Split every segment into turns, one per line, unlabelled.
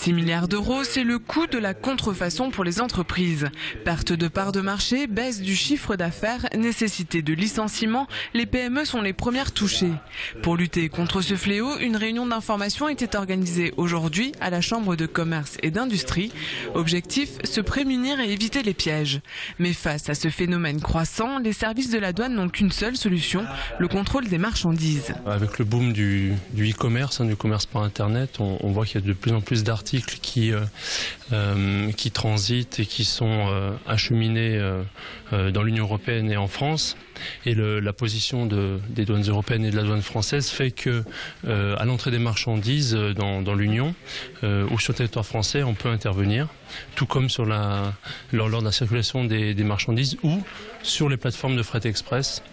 6 milliards d'euros, c'est le coût de la contrefaçon pour les entreprises. Perte de parts de marché, baisse du chiffre d'affaires, nécessité de licenciements, les PME sont les premières touchées. Pour lutter contre ce fléau, une réunion d'information était organisée aujourd'hui à la Chambre de commerce et d'industrie. Objectif, se prémunir et éviter les pièges. Mais face à ce phénomène croissant, les services de la douane n'ont qu'une seule solution, le contrôle des marchandises.
Avec le boom du e-commerce, du commerce par Internet, on voit qu'il y a de plus en plus d'articles qui transitent et qui sont acheminés dans l'Union européenne et en France. Et la position des douanes européennes et de la douane française fait que à l'entrée des marchandises dans l'Union ou sur le territoire français, on peut intervenir, tout comme lors de la circulation des marchandises ou sur les plateformes de fret express,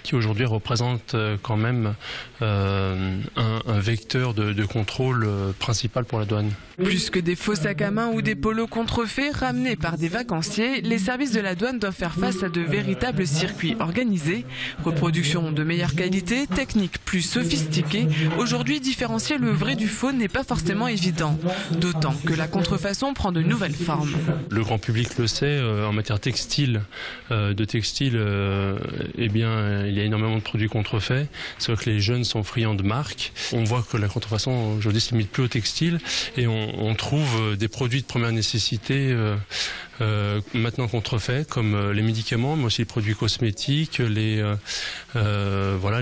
qui aujourd'hui représente quand même un vecteur de contrôle principal pour la douane.
Plus que des faux sacs à main ou des polos contrefaits ramenés par des vacanciers, les services de la douane doivent faire face à de véritables circuits organisés. Reproduction de meilleure qualité, techniques plus sophistiquées. Aujourd'hui, différencier le vrai du faux n'est pas forcément évident. D'autant que la contrefaçon prend de nouvelles formes.
Le grand public le sait, en matière textile, eh bien, il y a énormément de produits contrefaits. C'est vrai que les jeunes sont friands de marques. On voit que la contrefaçon aujourd'hui se limite plus au textile et on trouve des produits de première nécessité maintenant contrefaits, comme les médicaments, mais aussi les produits cosmétiques, les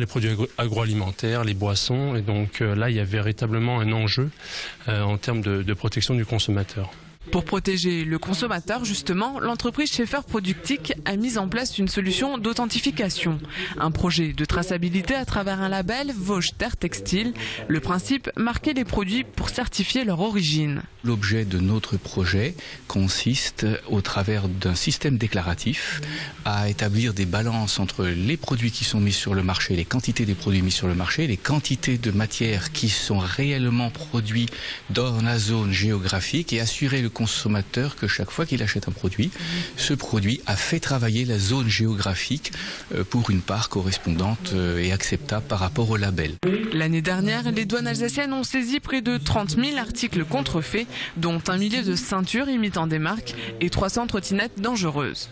produits agroalimentaires, les boissons. Et donc là, il y a véritablement un enjeu en termes de protection du consommateur.
Pour protéger le consommateur, justement, l'entreprise Schaefer Productic a mis en place une solution d'authentification. Un projet de traçabilité à travers un label Vosges Terre Textile. Le principe, marquer les produits pour certifier leur origine.
L'objet de notre projet consiste, au travers d'un système déclaratif, à établir des balances entre les produits qui sont mis sur le marché, les quantités des produits mis sur le marché, les quantités de matières qui sont réellement produits dans la zone géographique et assurer le consommateur que chaque fois qu'il achète un produit, ce produit a fait travailler la zone géographique pour une part correspondante et acceptable par rapport au label.
L'année dernière, les douanes alsaciennes ont saisi près de 30 000 articles contrefaits, dont un millier de ceintures imitant des marques et 300 trottinettes dangereuses.